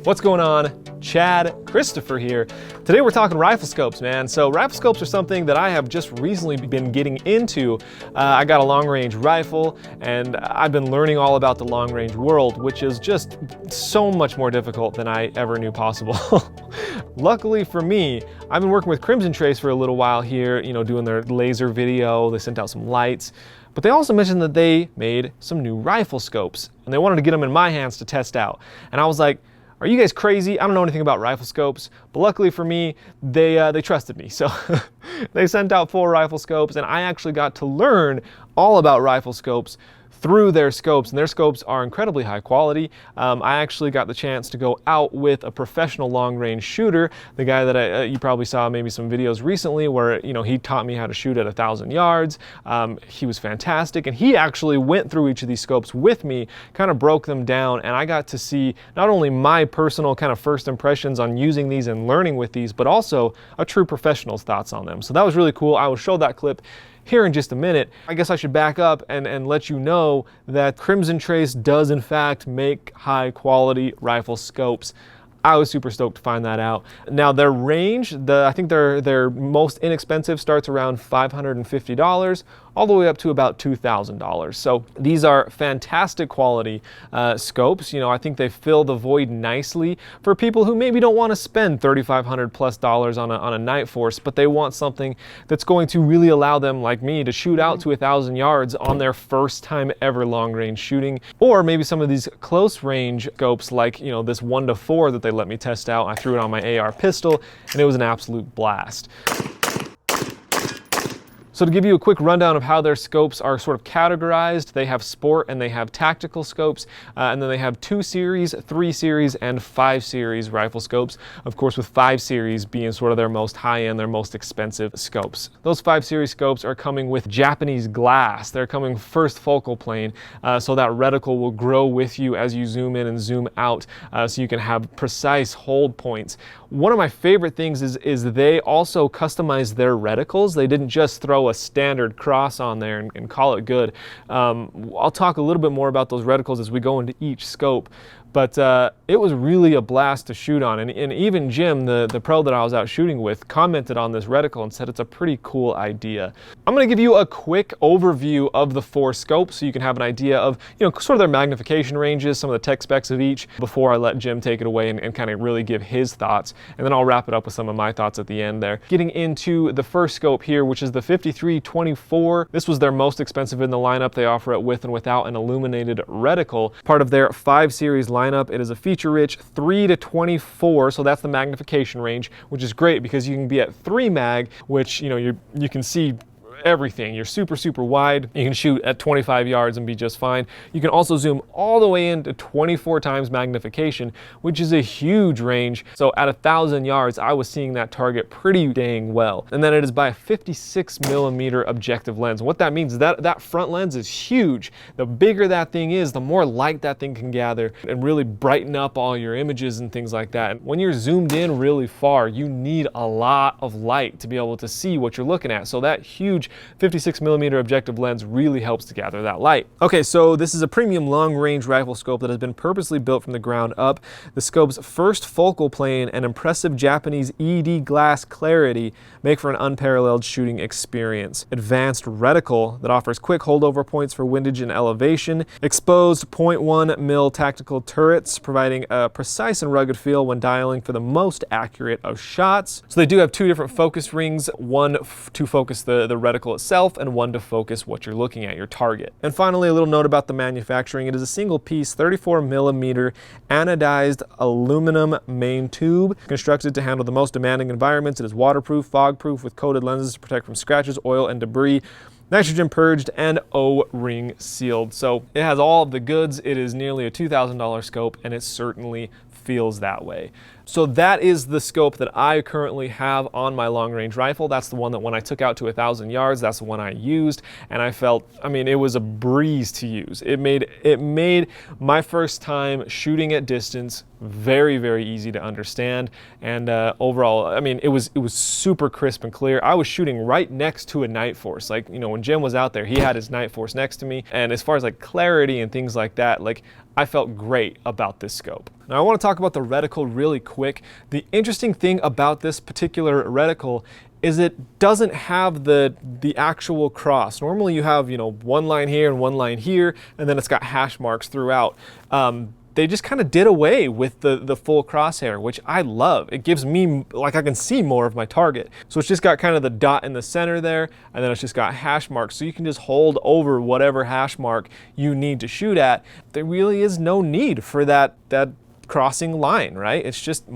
What's going on? Chad Christopher here. Today we're talking rifle scopes, man. So rifle scopes are something that I have just recently been getting into. I got a long range rifle and I've been learning all about the long range world, which is just so much more difficult than I ever knew possible. Luckily for me, I've been working with Crimson Trace for a little while here, doing their laser video. They sent out some lights, but they also mentioned that they made some new rifle scopes and they wanted to get them in my hands to test out. And I was like, are you guys crazy? I don't know anything about rifle scopes, but luckily for me, they trusted me. So they sent out 4 rifle scopes and I actually got to learn all about rifle scopes through their scopes, and their scopes are incredibly high quality. I actually got the chance to go out with a professional long-range shooter, the guy that you probably saw maybe some videos recently where he taught me how to shoot at 1,000 yards. He was fantastic, and he actually went through each of these scopes with me, kind of broke them down, and I got to see not only my personal kind of first impressions on using these and learning with these, but also a true professional's thoughts on them. So that was really cool. I will show that clip here in just a minute. I guess I should back up and let you know that Crimson Trace does in fact make high quality rifle scopes. I was super stoked to find that out. Now their range, I think their most inexpensive starts around $550 all the way up to about $2,000. So these are fantastic quality scopes. I think they fill the void nicely for people who maybe don't want to spend $3,500+ on a night force, but they want something that's going to really allow them, like me, to shoot out to 1,000 yards on their first time ever long range shooting. Or maybe some of these close range scopes, like this 1-4 that they let me test out. I threw it on my AR pistol and it was an absolute blast. So to give you a quick rundown of how their scopes are sort of categorized, they have sport and they have tactical scopes, and then they have 2 series, 3 series, and 5 series rifle scopes. Of course, with 5 series being sort of their most high-end, their most expensive scopes. Those 5 series scopes are coming with Japanese glass. They're coming first focal plane, so that reticle will grow with you as you zoom in and zoom out, so you can have precise hold points. One of my favorite things is they also customize their reticles. They didn't just throw a standard cross on there and call it good. I'll talk a little bit more about those reticles as we go into each scope. But it was really a blast to shoot on. And even Jim, the pro that I was out shooting with, commented on this reticle and said it's a pretty cool idea. I'm going to give you a quick overview of the 4 scopes so you can have an idea of sort of their magnification ranges, some of the tech specs of each, before I let Jim take it away and kind of really give his thoughts. And then I'll wrap it up with some of my thoughts at the end there. Getting into the first scope here, which is the 53-24. This was their most expensive in the lineup. They offer it with and without an illuminated reticle. Part of their 5 series lineup. It is a feature-rich 3-24, so that's the magnification range, which is great because you can be at 3 mag, which you can see everything. You're super wide. You can shoot at 25 yards and be just fine. You can also zoom all the way into 24 times magnification, which is a huge range. So at 1,000 yards, I was seeing that target pretty dang well. And then it is by a 56mm objective lens. What that means is that front lens is huge. The bigger that thing is, the more light that thing can gather and really brighten up all your images and things like that. And when you're zoomed in really far, you need a lot of light to be able to see what you're looking at. So that huge 56mm objective lens really helps to gather that light. Okay, so this is a premium long-range rifle scope that has been purposely built from the ground up. The scope's first focal plane and impressive Japanese ED glass clarity make for an unparalleled shooting experience. Advanced reticle that offers quick holdover points for windage and elevation. Exposed 0.1 mil tactical turrets, providing a precise and rugged feel when dialing for the most accurate of shots. So they do have 2 different focus rings, one to focus the reticle itself and one to focus what you're looking at, your target. And finally, a little note about the manufacturing. It is a single piece 34mm anodized aluminum main tube constructed to handle the most demanding environments. It is waterproof, fog-proof with coated lenses to protect from scratches, oil, and debris. Nitrogen purged and O-ring sealed. So it has all of the goods. It is nearly a $2,000 scope and it certainly feels that way. So that is the scope that I currently have on my long range rifle. That's the one that when I took out to 1,000 yards, that's the one I used. And I felt, it was a breeze to use. It made my first time shooting at distance very easy to understand. And overall, it was super crisp and clear. I was shooting right next to a night force. Like, when Jim was out there, he had his night force next to me. And as far as like clarity and things like that, like I felt great about this scope. Now I want to talk about the reticle really quick. The interesting thing about this particular reticle is it doesn't have the actual cross. Normally you have, one line here and one line here, and then it's got hash marks throughout. They just kind of did away with the full crosshair, which I love. It gives me, like, I can see more of my target. So it's just got kind of the dot in the center there, and then it's just got hash marks. So you can just hold over whatever hash mark you need to shoot at. There really is no need for that crossing line, right? It's just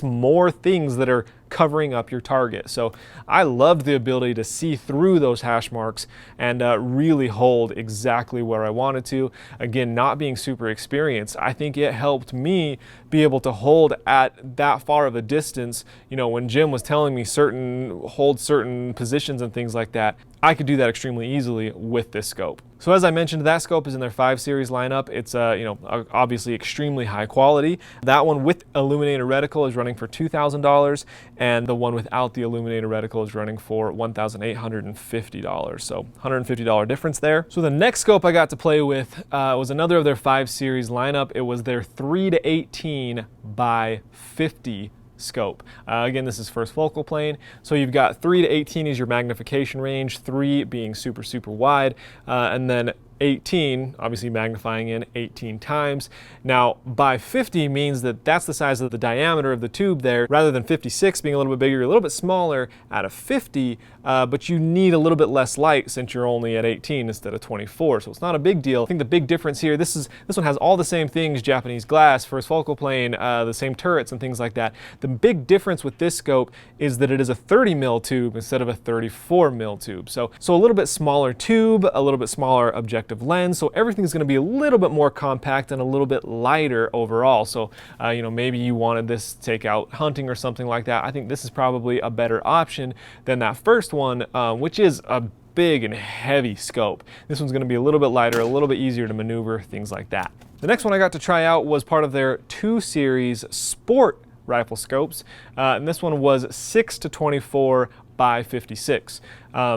more things that are covering up your target. So I loved the ability to see through those hash marks and really hold exactly where I wanted to. Again, not being super experienced, I think it helped me be able to hold at that far of a distance. When Jim was telling me hold certain positions and things like that, I could do that extremely easily with this scope. So as I mentioned, that scope is in their 5 series lineup. It's obviously extremely high quality. That one with illuminator reticle is running for $2,000, and the one without the illuminator reticle is running for $1,850. So $150 difference there. So the next scope I got to play with was another of their 5 series lineup. It was their 3-18 by 50 scope. Again, this is first focal plane. So you've got 3-18 is your magnification range, 3 being super, super wide, and then 18, obviously magnifying in 18 times. Now, by 50 means that that's the size of the diameter of the tube there. Rather than 56 being a little bit bigger, you're a little bit smaller at a 50, but you need a little bit less light since you're only at 18 instead of 24, so it's not a big deal. I think the big difference here, this one has all the same things, Japanese glass, first focal plane, the same turrets and things like that. The big difference with this scope is that it is a 30 mil tube instead of a 34 mil tube. So a little bit smaller tube, a little bit smaller objective lens, so everything's going to be a little bit more compact and a little bit lighter overall. So maybe you wanted this to take out hunting or something like that. I think this is probably a better option than that first one, which is a big and heavy scope. This one's going to be a little bit lighter, a little bit easier to maneuver, things like that. The next one I got to try out was part of their 2 series sport rifle scopes, and this one was 6-24 by 56.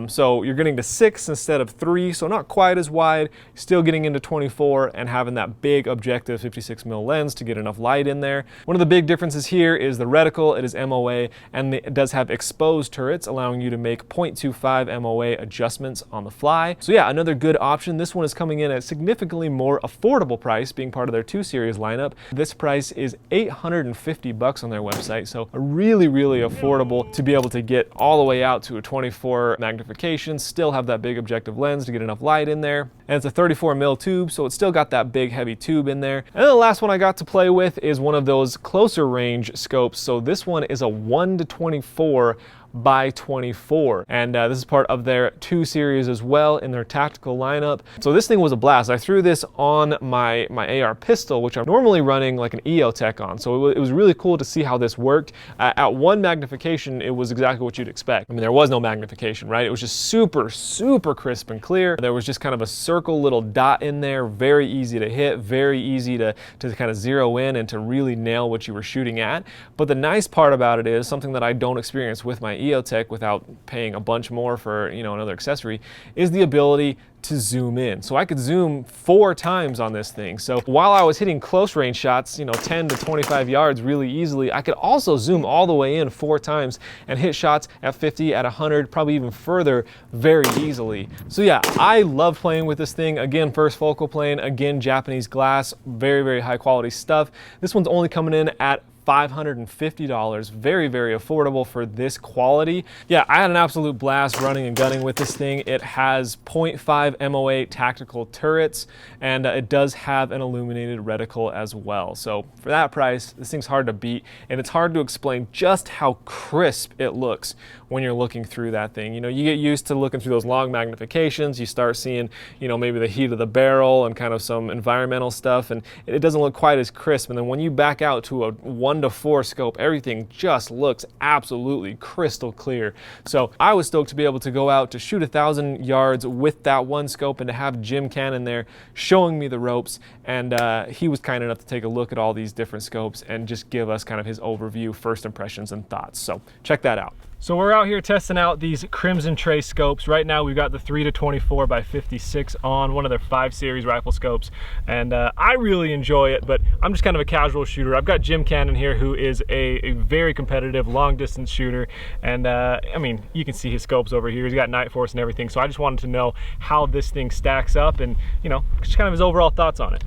So you're getting to 6 instead of 3, so not quite as wide, still getting into 24 and having that big objective 56 mil lens to get enough light in there. One of the big differences here is the reticle. It is MOA, and it does have exposed turrets, allowing you to make 0.25 MOA adjustments on the fly. So yeah, another good option. This one is coming in at a significantly more affordable price, being part of their 2 series lineup. This price is $850 on their website, so really, really affordable to be able to get all the way out to a 24 magnification, still have that big objective lens to get enough light in there. And it's a 34 mil tube, so it's still got that big heavy tube in there. And then the last one I got to play with is one of those closer range scopes. So this one is a 1-24 by 24, and this is part of their 2 series as well in their tactical lineup. So this thing was a blast. I threw this on my AR pistol, which I'm normally running like an EOTech on, so it was really cool to see how this worked. At 1 magnification, it was exactly what you'd expect. I mean, there was no magnification, right? It was just super, super crisp and clear. There was just kind of a circle little dot in there, very easy to hit, very easy to kind of zero in and to really nail what you were shooting at. But the nice part about it is something that I don't experience with my EOTech without paying a bunch more for another accessory, is the ability to zoom in. So I could zoom 4 times on this thing. So while I was hitting close range shots, 10 to 25 yards really easily, I could also zoom all the way in 4 times and hit shots at 50, at 100, probably even further very easily. So yeah, I love playing with this thing. Again, first focal plane, again, Japanese glass, very, very high quality stuff. This one's only coming in at $550, very, very affordable for this quality. Yeah, I had an absolute blast running and gunning with this thing. It has 0.5 MOA tactical turrets, and it does have an illuminated reticle as well. So for that price, this thing's hard to beat, and it's hard to explain just how crisp it looks when you're looking through that thing. You get used to looking through those long magnifications, you start seeing, maybe the heat of the barrel and kind of some environmental stuff, and it doesn't look quite as crisp. And then when you back out to a 1-4 scope, everything just looks absolutely crystal clear. So I was stoked to be able to go out to shoot 1,000 yards with that one scope and to have Jim Cannon there showing me the ropes, and he was kind enough to take a look at all these different scopes and just give us kind of his overview, first impressions and thoughts. So check that out. So we're out here testing out these Crimson Trace scopes. Right now we've got the 3-24 by 56 on one of their 5 series rifle scopes, and I really enjoy it, but I'm just kind of a casual shooter. I've got Jim Cannon here, who is a very competitive long distance shooter, and I mean, you can see his scopes over here. He's got Night Force and everything, so I just wanted to know how this thing stacks up and, you know, just kind of his overall thoughts on it.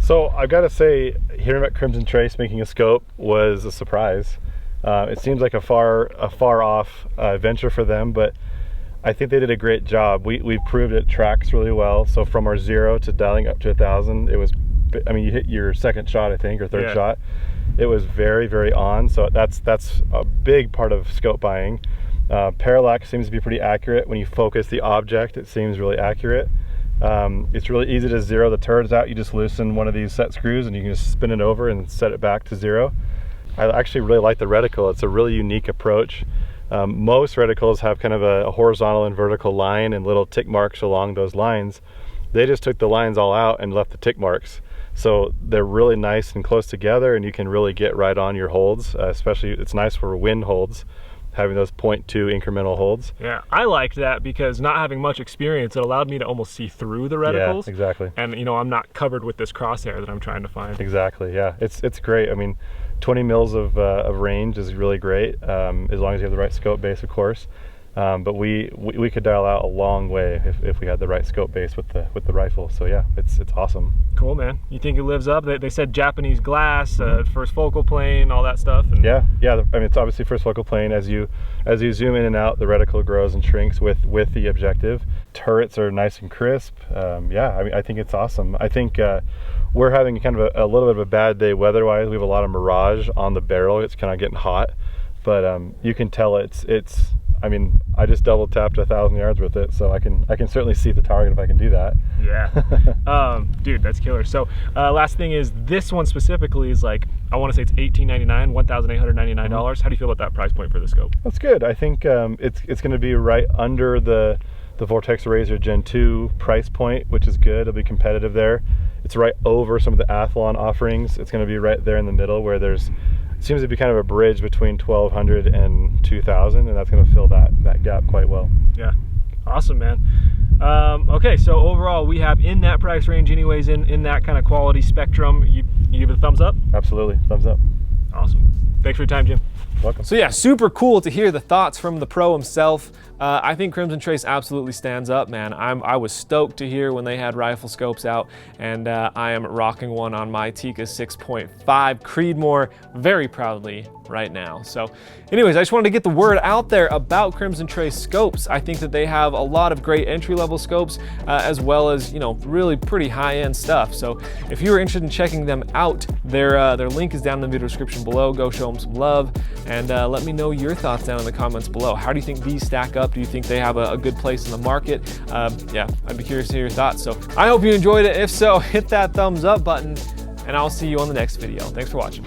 So I've got to say, hearing about Crimson Trace making a scope was a surprise. It seems like a far off venture for them, but I think they did a great job. We proved it tracks really well. So from our 0 to dialing up to 1,000, it was, I mean, you hit your second shot, I think, or third shot. It was very on. So that's a big part of scope buying. Parallax seems to be pretty accurate. When you focus the object, it seems really accurate. It's really easy to zero the turrets out. You just loosen one of these set screws and you can just spin it over and set it back to 0. I actually really like the reticle. It's a really unique approach. Most reticles have kind of a horizontal and vertical line and little tick marks along those lines. They just took the lines all out and left the tick marks. So they're really nice and close together, and you can really get right on your holds. Especially, it's nice for wind holds, having those 0.2 incremental holds. Yeah, I liked that because not having much experience, it allowed me to almost see through the reticles. Yeah, exactly. And, you know, I'm not covered with this crosshair that I'm trying to find. Exactly, yeah. It's great. I mean, 20 mils of range is really great, as long as you have the right scope base, of course. But we could dial out a long way if we had the right scope base with the rifle. So yeah, it's awesome. Cool, man. You think it lives up? They said Japanese glass, first focal plane, all that stuff. And yeah. I mean, it's obviously first focal plane. As you zoom in and out, the reticle grows and shrinks with the objective. Turrets are nice and crisp. Yeah, I mean, I think it's awesome. I think we're having kind of a little bit of a bad day weather-wise. We have a lot of mirage on the barrel. It's kind of getting hot, but you can tell it's. I mean, I just double tapped 1,000 yards with it, so I can certainly see the target if I can do that. Yeah, dude, that's killer. So last thing is, this one specifically is like, I want to say it's $1,899, $1,899. How do you feel about that price point for the scope? That's good. I think it's going to be right under the Vortex Razor Gen 2 price point, which is good. It'll be competitive there. It's right over some of the Athlon offerings. It's going to be right there in the middle where there's seems to be kind of a bridge between 1,200 and 2,000, and that's going to fill that gap quite well. Yeah, awesome, man. Okay, so overall we have in that price range anyways, in that kind of quality spectrum, you give it a thumbs up? Absolutely, thumbs up. Awesome. Thanks for your time, Jim. Welcome. So yeah, super cool to hear the thoughts from the pro himself. I think Crimson Trace absolutely stands up, man. I was stoked to hear when they had rifle scopes out, and I am rocking one on my Tikka 6.5 Creedmoor very proudly right now. So anyways, I just wanted to get the word out there about Crimson Trace scopes. I think that they have a lot of great entry-level scopes, as well as, you know, really pretty high-end stuff. So if you're interested in checking them out, their link is down in the video description below. Go show them some love, and let me know your thoughts down in the comments below. How do you think these stack up? Do you think they have a good place in the market? Yeah, I'd be curious to hear your thoughts. So I hope you enjoyed it. If so, hit that thumbs up button, and I'll see you on the next video. Thanks for watching.